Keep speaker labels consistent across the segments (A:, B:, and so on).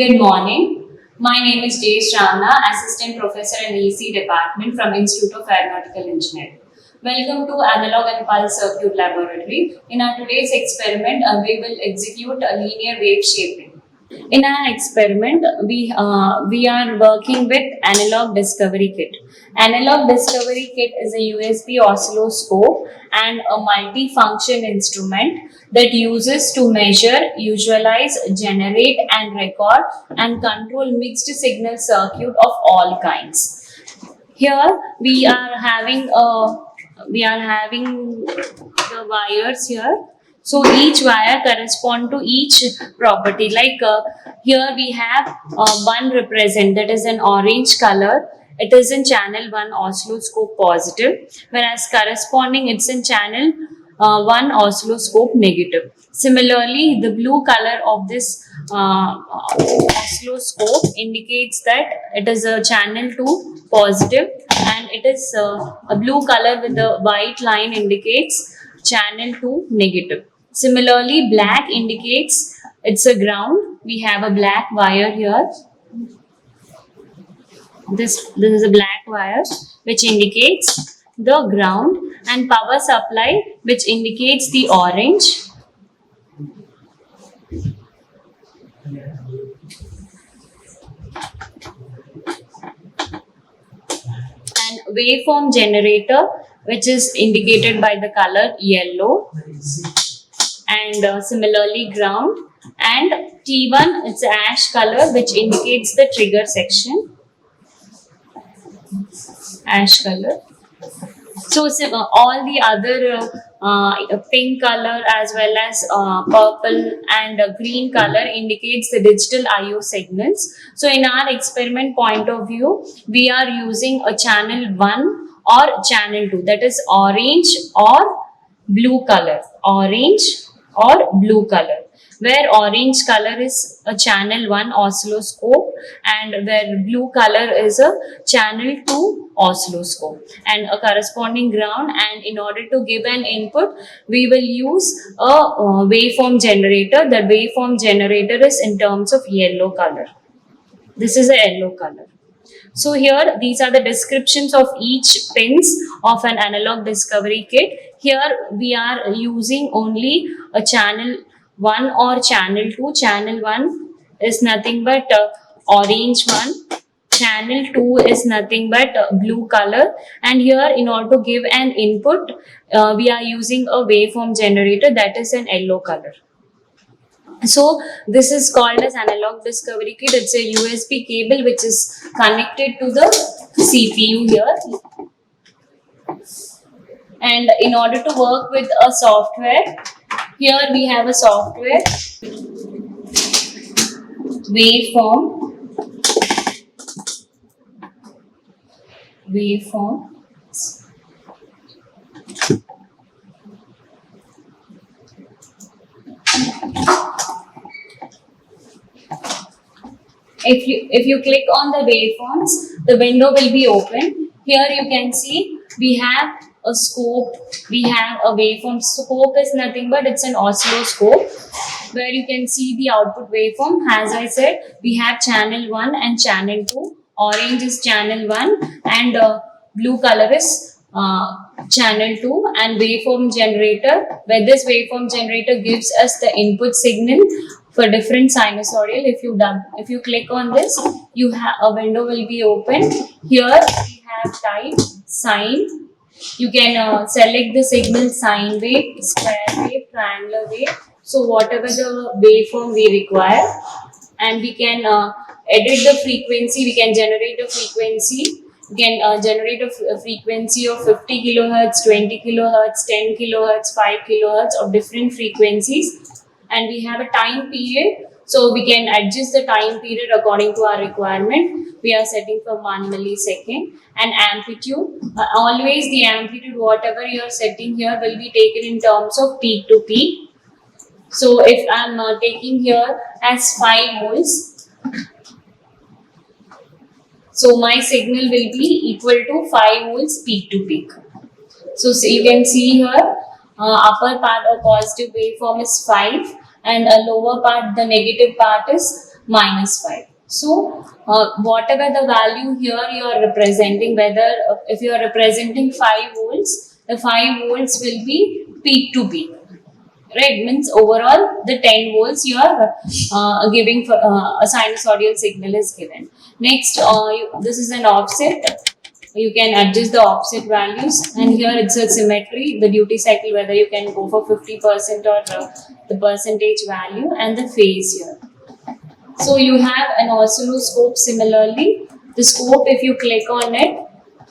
A: Good morning. My name is Jay Shravana, Assistant Professor in EC Department from Institute of Aeronautical Engineering. Welcome to Analog and Pulse Circuit Laboratory. In our today's experiment, we will execute a linear wave shaping. In our experiment, we are working with Analog Discovery Kit. Analog Discovery Kit is a USB oscilloscope and a multi-function instrument that uses to measure, visualize, generate and record and control mixed signal circuit of all kinds. Here we are having the wires here. So each wire correspond to each property. Here we have one represent, that is an orange color. It is in channel 1 oscilloscope positive, whereas corresponding it's in channel 1 oscilloscope negative. Similarly, the blue color of this oscilloscope indicates that it is a channel 2 positive, and it is a blue color with the white line indicates channel 2 negative. Similarly, black indicates it's a ground. We have a black wire here. This is a black wire which indicates the ground, and power supply which indicates the orange. And waveform generator which is indicated by the color yellow. And similarly ground, and T1 it's ash color which indicates the trigger section, ash color. So all the other pink color as well as purple and green color indicates the digital IO signals. So in our experiment point of view, we are using a channel 1 or channel 2, that is orange or blue color, orange or blue color, where orange color is a channel 1 oscilloscope and where blue color is a channel 2 oscilloscope, and a corresponding ground. And in order to give an input, we will use a waveform generator. The waveform generator is in terms of yellow color. This is a yellow color. So here these are the descriptions of each pins of an analog discovery kit. Here we are using only a channel 1 or channel 2. Channel 1 is nothing but orange one. Channel 2 is nothing but blue color. And here in order to give an input, we are using a waveform generator that is an yellow color. So this is called as analog discovery kit. It's a USB cable which is connected to the CPU here. And in order to work with a software, here we have a software, waveform. If you click on the waveforms, the window will be open. Here you can see we have a scope, we have a waveform. Scope is nothing but it's an oscilloscope where you can see the output waveform. As I said, we have channel 1 and channel 2. Orange is channel 1 and blue color is channel 2, and waveform generator, where this waveform generator gives us the input signal for different sinusoidal. If you click on this, you have a window will be open. Here we have type, sine. You can select the signal sine wave, square wave, triangular wave. So whatever the waveform we require, and we can edit the frequency. We can generate a frequency. We can generate a frequency of 50 kilohertz, 20 kilohertz, 10 kilohertz, 5 kilohertz of different frequencies. And we have a time period, so we can adjust the time period according to our requirement. We are setting for 1 millisecond. And amplitude, always the amplitude whatever you are setting here will be taken in terms of peak to peak. So if I am taking here as 5 volts, so my signal will be equal to 5 volts peak to peak. So you can see here upper part of positive waveform is 5 and a lower part, the negative part is minus 5. So whatever the value here you are representing, whether if you are representing 5 volts, the 5 volts will be peak to peak. Right, means overall the 10 volts you are giving for a sinusoidal signal is given. Next, this is an offset. You can adjust the offset values, and here it's a symmetry, the duty cycle, whether you can go for 50% or the percentage value, and the phase here. So you have an oscilloscope similarly. The scope, if you click on it,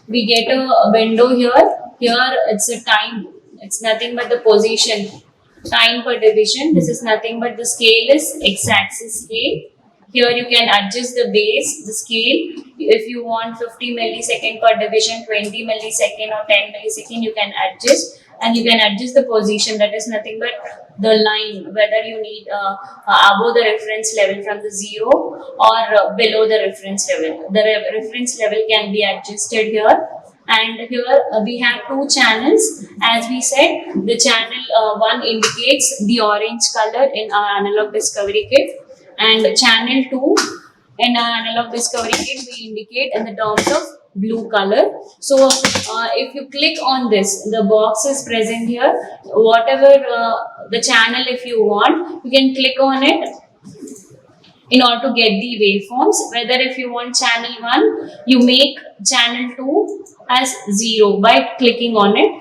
A: we get a window here. Here it's a time, it's nothing but the position, time per division. This is nothing but the scale is x-axis scale. Here you can adjust the base, the scale. If you want 50 millisecond per division, 20 millisecond or 10 millisecond, you can adjust, and you can adjust the position. That is nothing but the line, whether you need above the reference level from the 0 or below the reference level. The reference level can be adjusted here. And here we have 2 channels. As we said, the channel 1 indicates the orange color in our analog discovery kit, and channel 2 in our analog discovery kit we indicate in the terms of blue color. So if you click on this, the box is present here. Whatever the channel if you want, you can click on it in order to get the waveforms. Whether if you want channel 1, you make channel 2 as 0 by clicking on it.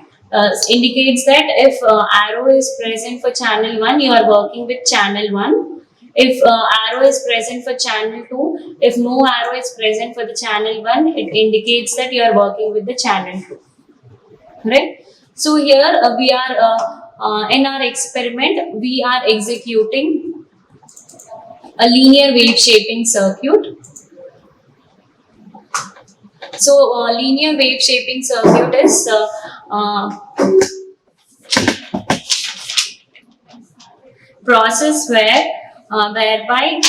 A: Indicates that if arrow is present for channel 1, you are working with channel 1. If arrow is present for channel 2, if no arrow is present for the channel 1, it indicates that you are working with the channel 2. Right? So here we are in our experiment, we are executing a linear wave shaping circuit. So linear wave shaping circuit is process whereby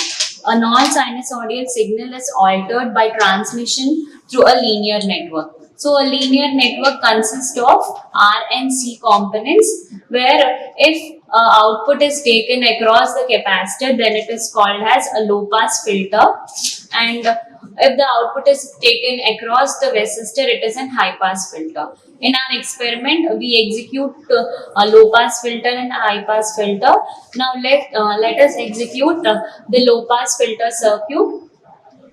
A: a non-sinusoidal signal is altered by transmission through a linear network. So a linear network consists of R and C components, where if output is taken across the capacitor, then it is called as a low pass filter, and if the output is taken across the resistor, it is an high pass filter. In our experiment, we execute a low pass filter and a high pass filter. Now let us execute the low pass filter circuit.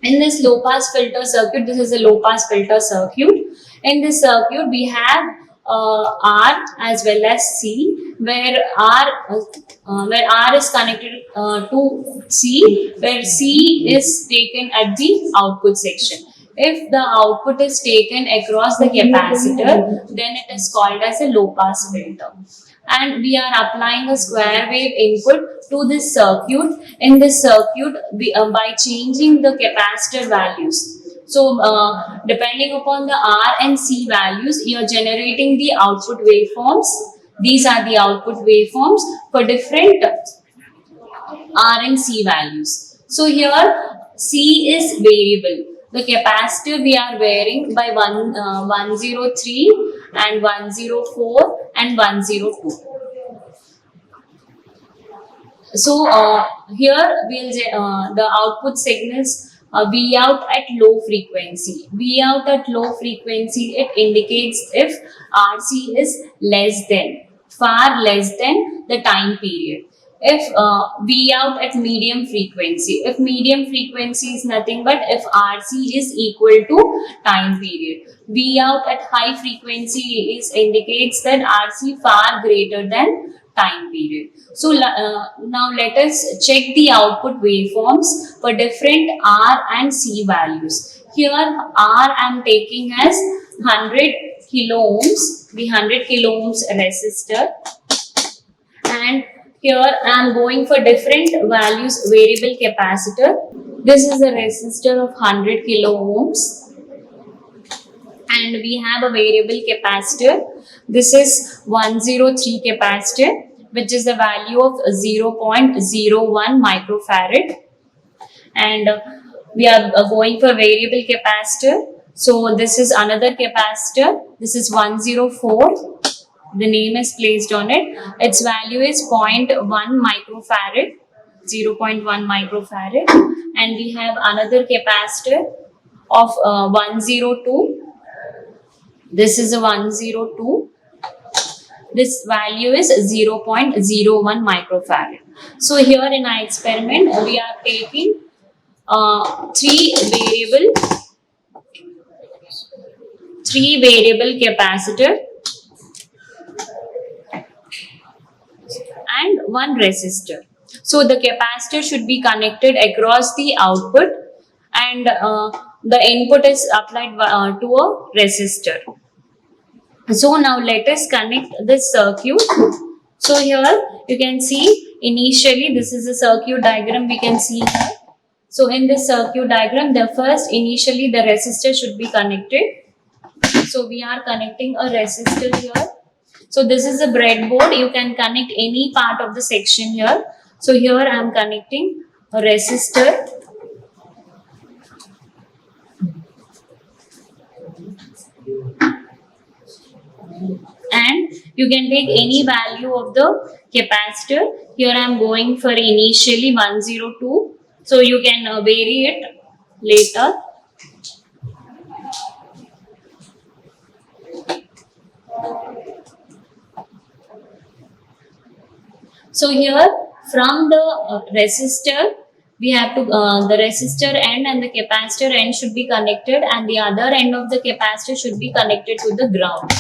A: In this low pass filter circuit, this is a low pass filter circuit. In this circuit, we have R as well as C, where R is connected to C, where C is taken at the output section. If the output is taken across the capacitor, then it is called as a low pass filter. And we are applying a square wave input to this circuit. In this circuit, by changing the capacitor values. So depending upon the R and C values, you are generating the output waveforms. These are the output waveforms for different R and C values. So here C is variable. The capacitor we are varying by 103 and 104 and 102. So here we'll the output signals V out at low frequency. V out at low frequency, it indicates if RC is far less than the time period. If V out at medium frequency, if medium frequency is nothing but if RC is equal to time period. V out at high frequency indicates that RC far greater than time period. So now let us check the output waveforms for different R and C values. Here R I am taking as 100 kilo ohms, the 100 kilo ohms resistor, and here I am going for different values variable capacitor. This is a resistor of 100 kilo ohms, and we have a variable capacitor. This is 103 capacitor, which is the value of 0.01 microfarad, and we are going for variable capacitor. So this is another capacitor. This is 104. The name is placed on it. Its value is 0.1 microfarad. 0.1 microfarad, and we have another capacitor of 102. This is a 102. This value is 0.01 microfarad. So here in our experiment, we are taking three variable capacitor and one resistor. So the capacitor should be connected across the output, and the input is applied to a resistor. So now let us connect this circuit. So here you can see initially this is a circuit diagram we can see here. So in this circuit diagram, initially the resistor should be connected. So we are connecting a resistor here. So this is a breadboard. You can connect any part of the section here. So here I am connecting a resistor. And you can take any value of the capacitor. Here I am going for initially 102. So you can vary it later. So here from the resistor, we have to the resistor end and the capacitor end should be connected, and the other end of the capacitor should be connected to the ground.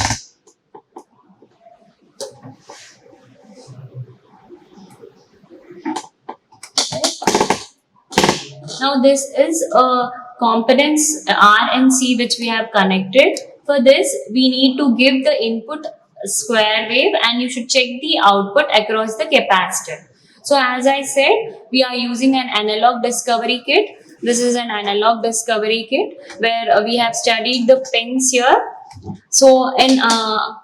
A: Now this is a components R and C which we have connected. For this, we need to give the input square wave, and you should check the output across the capacitor. So as I said, we are using an analog discovery kit. This is an analog discovery kit where we have studied the pins here. So in our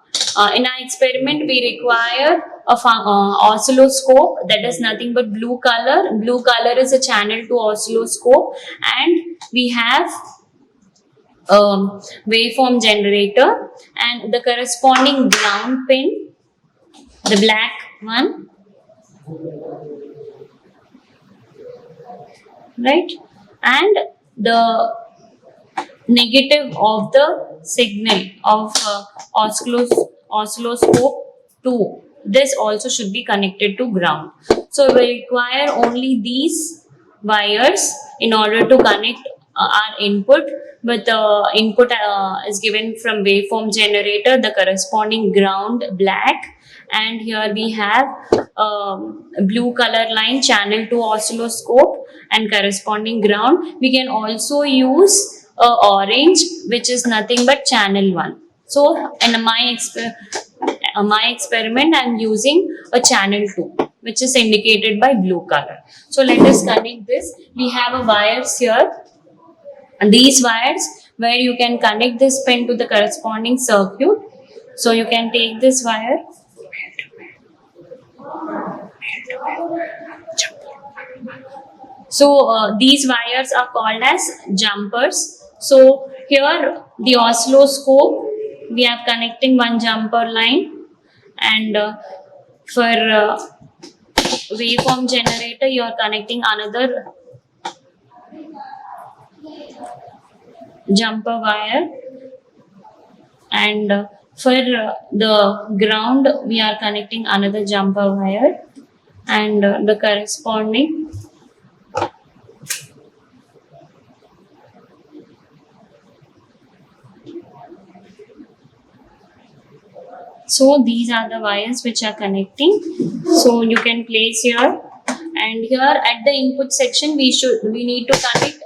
A: experiment, we require a oscilloscope that is nothing but blue color. Blue color is a channel to oscilloscope, and we have waveform generator and the corresponding ground pin, the black one, right, and the negative of the signal of oscilloscope 2. This also should be connected to ground. So we require only these wires in order to connect our input, but the input is given from waveform generator, the corresponding ground black, and here we have blue color line channel to oscilloscope and corresponding ground. We can also use orange, which is nothing but channel 1. So in my experiment, I am using a channel 2, which is indicated by blue color. So let us connect this. We have a wires here, and these wires where you can connect this pin to the corresponding circuit. So you can take this wire. So these wires are called as jumpers. So here the oscilloscope, we are connecting one jumper line, and for waveform generator you are connecting another jumper wire, and for the ground we are connecting another jumper wire, and the corresponding so these are the wires which are connecting. So you can place here, and here at the input section we need to connect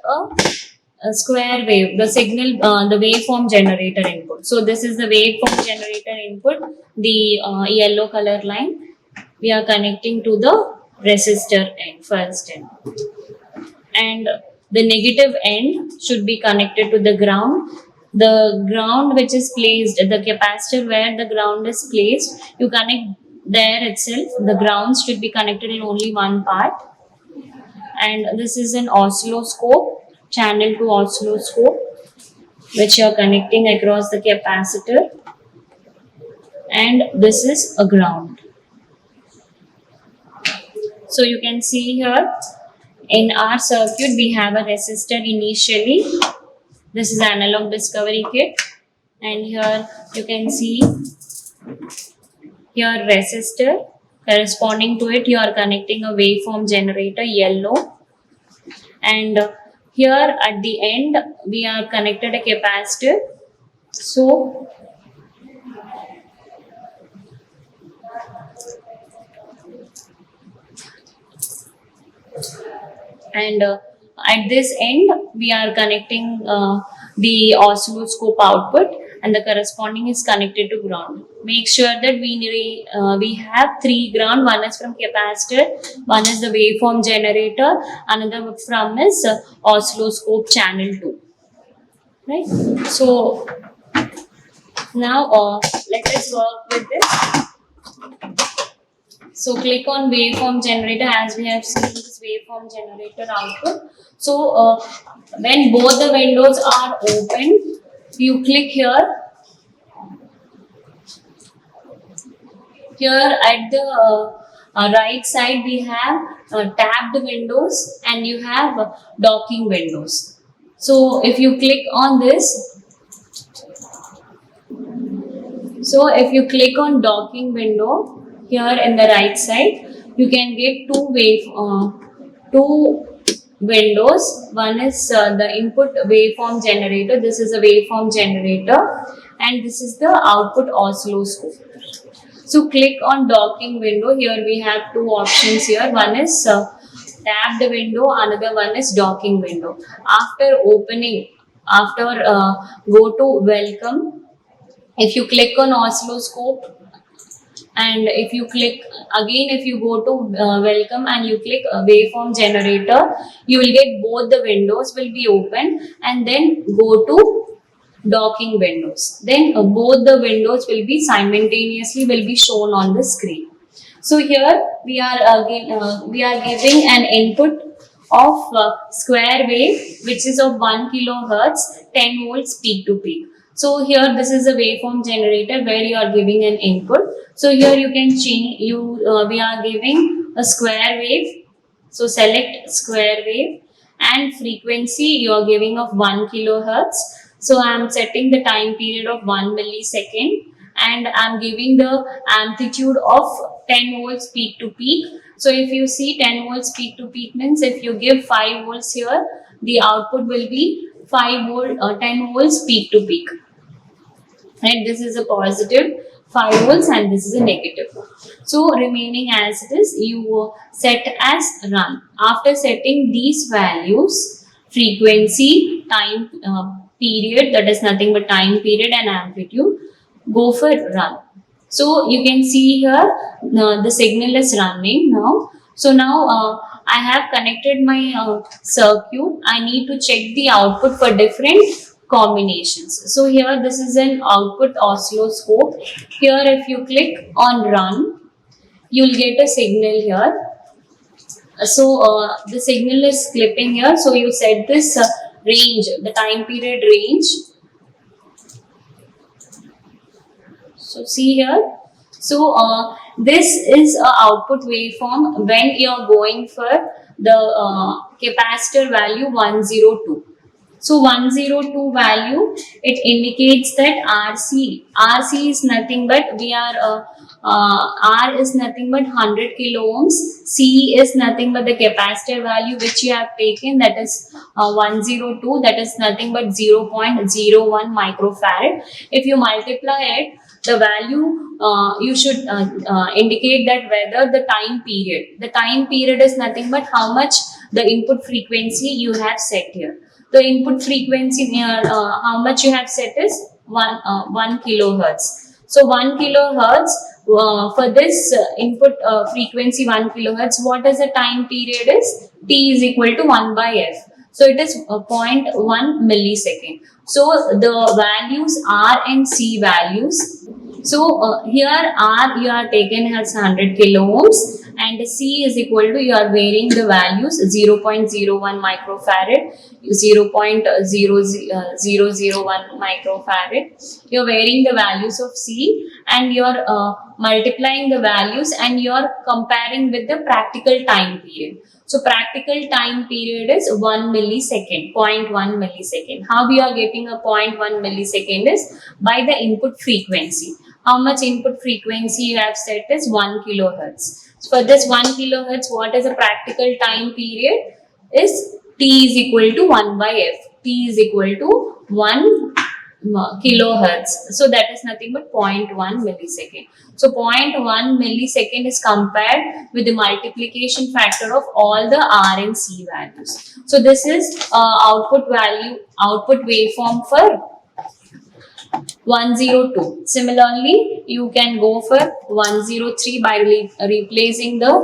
A: a square wave, the signal, the waveform generator input. So this is the waveform generator input, the yellow color line. We are connecting to the resistor end, first end, and the negative end should be connected to the ground. The ground which is placed, the capacitor where the ground is placed, you connect there itself. The grounds should be connected in only one part. And this is an oscilloscope, channel to oscilloscope, which you are connecting across the capacitor, and this is a ground. So you can see here in our circuit we have a resistor initially. This is analog discovery kit, and here you can see here resistor. Corresponding to it, you are connecting a waveform generator yellow, and here at the end we are connected a capacitor. So and at this end we are connecting the oscilloscope output, and the corresponding is connected to ground. Make sure that we have three ground. One is from capacitor, one is the waveform generator, another from is oscilloscope channel 2, right? So now let us work with this. So click on waveform generator. As we have seen this waveform generator output. So when both the windows are open, you click here. Here at the right side we have tabbed windows, and you have docking windows. So if you click on this, so if you click on docking window, here in the right side, you can get two windows. One is the input waveform generator. This is a waveform generator, and this is the output oscilloscope. So click on docking window. Here we have two options here. One is tabbed window, another one is docking window. After opening, go to welcome. If you click on oscilloscope, and if you click again, if you go to welcome and you click waveform generator, you will get both the windows will be open, and then go to docking windows. Then both the windows will be simultaneously shown on the screen. So here we are again we are giving an input of square wave, which is of 1 kilohertz, 10 volts peak to peak. So here this is a waveform generator where you are giving an input. So here you can change, we are giving a square wave. So select square wave, and frequency you are giving of 1 kilohertz. So I am setting the time period of 1 millisecond, and I am giving the amplitude of 10 volts peak to peak. So if you see 10 volts peak to peak means if you give 5 volts here, the output will be 10 volts peak to peak. And this is a positive 5 volts, and this is a negative. So remaining as it is, you set as run. After setting these values, frequency, time period, that is nothing but time period, and amplitude, go for run. So you can see here the signal is running now. So now I have connected my circuit. I need to check the output for different combinations. So here this is an output oscilloscope. Here if you click on run, you will get a signal here. So the signal is clipping here. So you set this range, the time period range. So see here. So this is a output waveform when you are going for the capacitor value 102. So 102 value, it indicates that RC is nothing but R is nothing but 100 kilo ohms. C is nothing but the capacitor value which you have taken, that is 102, that is nothing but 0.01 microfarad. If you multiply it, the value you should indicate that whether the time period is nothing but how much the input frequency you have set here. The input frequency how much you have set is 1 kilohertz. So 1 kilohertz for this input frequency 1 kilohertz, what is the time period is? T is equal to 1 by F. So it is 0.1 millisecond. So the values R and C values, So here R you are taken as 100 kilo ohms, and C is equal to, you are varying the values 0.01 microfarad, 0.0001 microfarad. You are varying the values of C, and you are multiplying the values, and you are comparing with the practical time period. So practical time period is 1 millisecond, 0.1 millisecond. How we are getting a 0.1 millisecond is by the input frequency. How much input frequency you have set is 1 kilohertz. So for this 1 kilohertz, what is a practical time period? Is T is equal to 1 by F. T is equal to 1 kilohertz. So that is nothing but 0.1 millisecond. So 0.1 millisecond is compared with the multiplication factor of all the R and C values. So this is output waveform for 102. Similarly, you can go for 103 by replacing the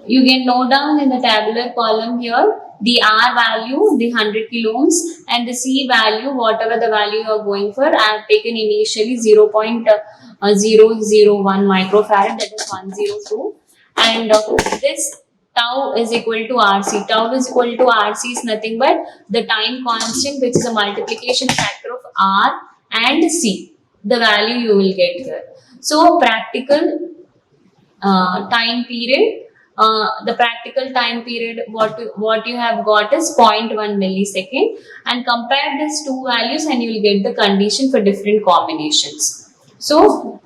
A: you can note down in the tabular column here the R value, the 100 kilo ohms, and the C value, whatever the value you are going for. I have taken initially 0.001 microfarad, that is 102, and this tau is equal to RC. Tau is equal to RC is nothing but the time constant, which is a multiplication factor of R and C, the value you will get here. So practical time period, the practical time period, what you have got is 0.1 millisecond, and compare these two values and you will get the condition for different combinations. So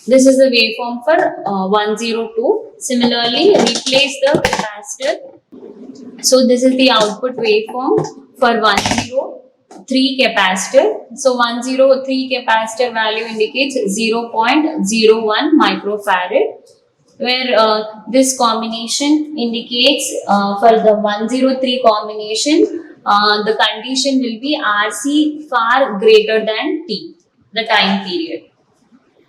A: this is the waveform for 102. Similarly, replace the capacitor. So this is the output waveform for 103 capacitor. So 103 capacitor value indicates 0.01 microfarad, where this combination indicates for the 103 combination, the condition will be RC far greater than T, the time period.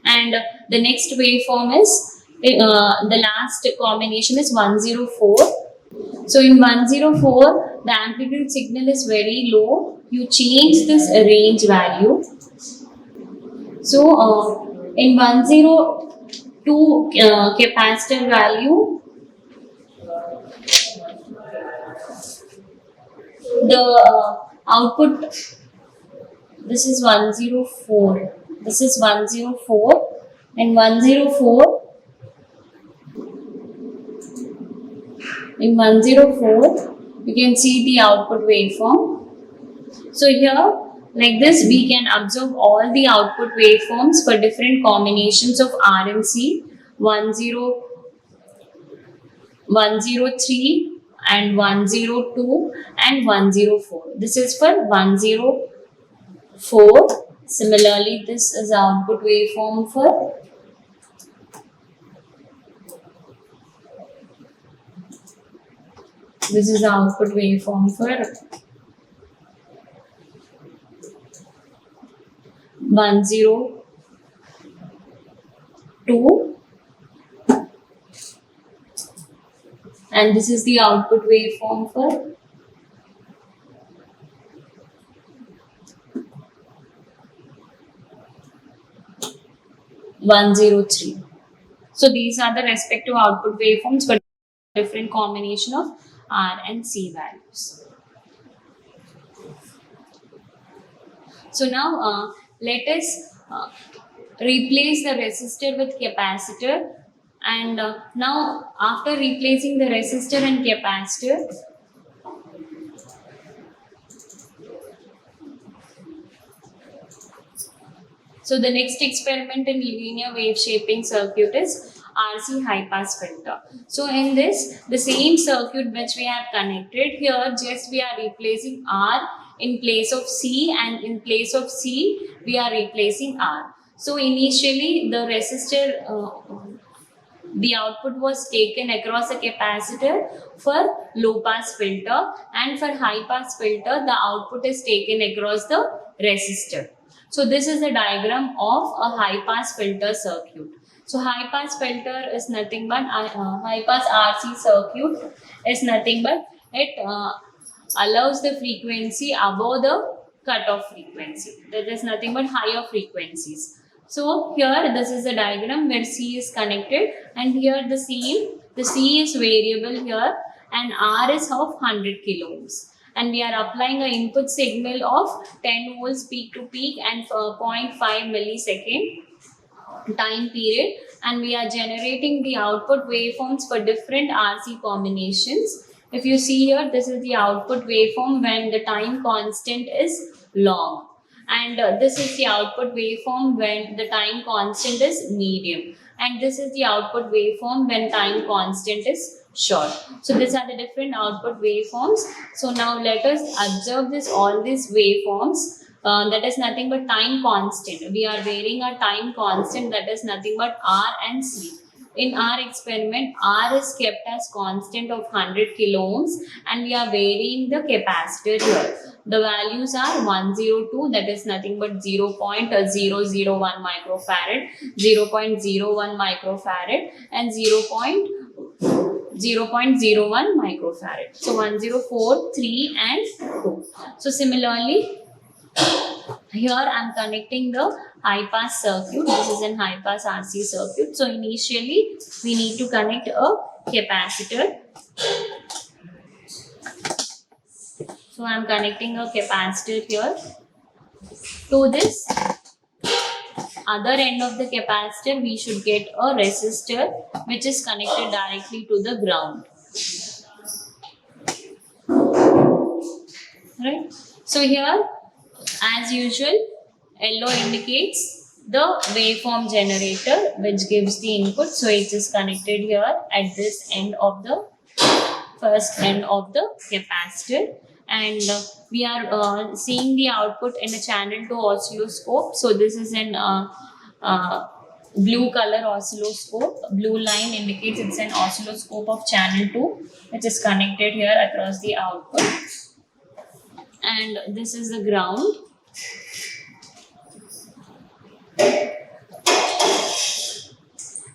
A: And the next waveform is the last combination is 104. So in 104, the amplitude signal is very low. You change this range value. So in 102 capacitor value, the output, this is 104. This is 104, and 104. In 104, you can see the output waveform. So here, like this, we can observe all the output waveforms for different combinations of R and C, 103 and 102 and 104. This is for 104. Similarly, this is output waveform for this is the output waveform for 102, and this is the output waveform for 103. So these are the respective output waveforms for different combination of R and C values. So now let us replace the resistor with capacitor, and now after replacing the resistor and capacitor, so the next experiment in linear wave shaping circuit is RC high pass filter. So in this, the same circuit which we have connected here, just we are replacing R in place of C, and in place of C we are replacing R. So initially the resistor, the output was taken across a capacitor for low pass filter, and for high pass filter the output is taken across the resistor. So this is a diagram of a high pass filter circuit. So high pass filter is nothing but high pass RC circuit is nothing but it allows the frequency above the cutoff frequency. That is nothing but higher frequencies. So here this is a diagram where C is connected, and here the C is variable here, and R is of 100 kilo ohms. And we are applying an input signal of 10 volts peak to peak and 0.5 millisecond time period, and we are generating the output waveforms for different RC combinations. If you see here, this is the output waveform when the time constant is long, and this is the output waveform when the time constant is medium, and this is the output waveform when time constant is short. So these are the different output waveforms. So now let us observe all these waveforms. That is nothing but time constant. We are varying a time constant, that is nothing but R and C. In our experiment, R is kept as constant of 100 kilo ohms, and we are varying the capacitor here. The values are 102, that is nothing but 0.001 microfarad, 0.01 microfarad, and 0.01 microfarad. So 104, 3 and 2. So similarly, here I am connecting the high pass circuit. This is an high pass RC circuit. So initially we need to connect a capacitor. So I am connecting a capacitor here. To this other end of the capacitor, we should get a resistor which is connected directly to the ground. Right? So here, as usual, yellow indicates the waveform generator which gives the input. So it is connected here at this end of the first end of the capacitor, and we are seeing the output in a channel 2 oscilloscope. So this is an blue color oscilloscope. Blue line indicates it's an oscilloscope of channel 2 which is connected here across the output, and this is the ground.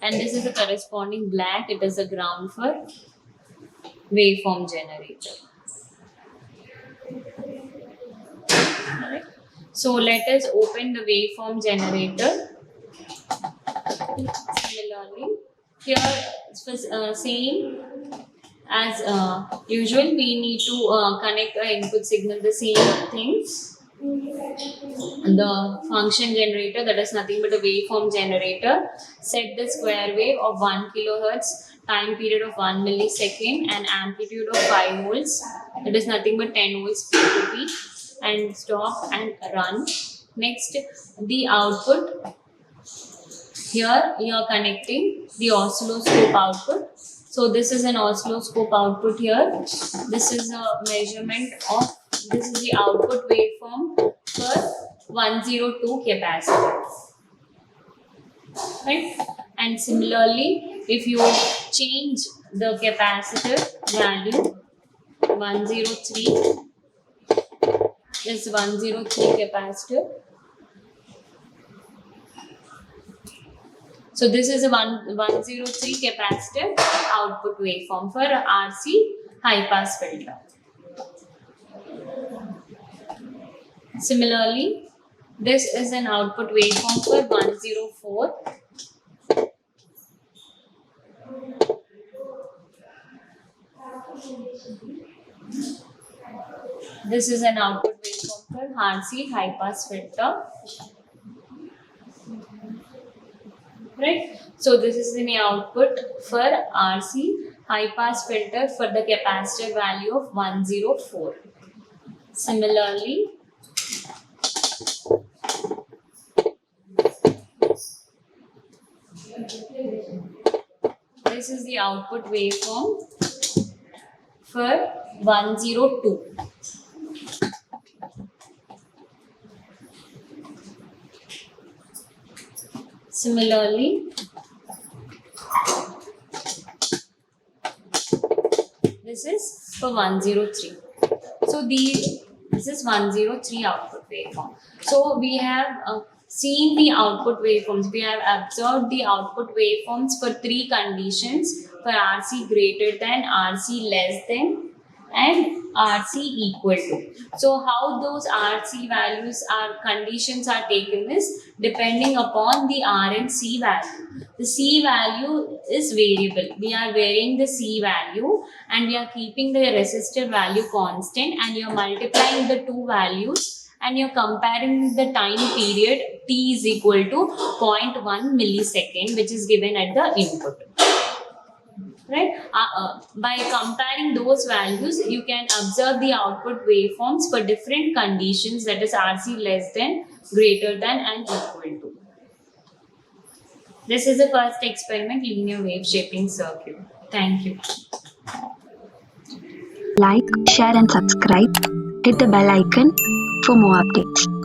A: And this is the corresponding black, it is the ground for waveform generator. Alright. So let us open the waveform generator. Similarly, here same as usual, we need to connect our input signal, the same thing. The function generator, that is nothing but a waveform generator. Set the square wave of 1 kilohertz, time period of 1 millisecond, and amplitude of 5 volts. That is nothing but 10 volts peak to peak, and stop and run. Next, the output. Here you are connecting the oscilloscope output. So this is an oscilloscope output here. This is a measurement of, this is the output waveform for 102 capacitor. Right? And similarly, if you change the capacitor value 103, this 103 capacitor. So this is a 103 capacitor output waveform for RC high pass filter. Similarly, this is an output waveform for 104. This is an output waveform for RC high pass filter. Right? So this is the output for RC high pass filter for the capacitor value of 104. Similarly, this is the output waveform for 102. Similarly, this is for 103. So This is 103 output waveform. So we have seen the output waveforms. We have observed the output waveforms for three conditions: for RC greater than, RC less than, and RC equal to. So how those RC values are conditions are taken is depending upon the R and C value. The C value is variable. We are varying the C value and we are keeping the resistor value constant, and you are multiplying the two values and you're comparing the time period t is equal to 0.1 millisecond, which is given at the input. Right? By comparing those values, you can observe the output waveforms for different conditions, that is RC less than, greater than, and equal to. This is the first experiment, linear wave shaping circuit. Thank you.
B: Like, share and subscribe. Hit the bell icon for more updates.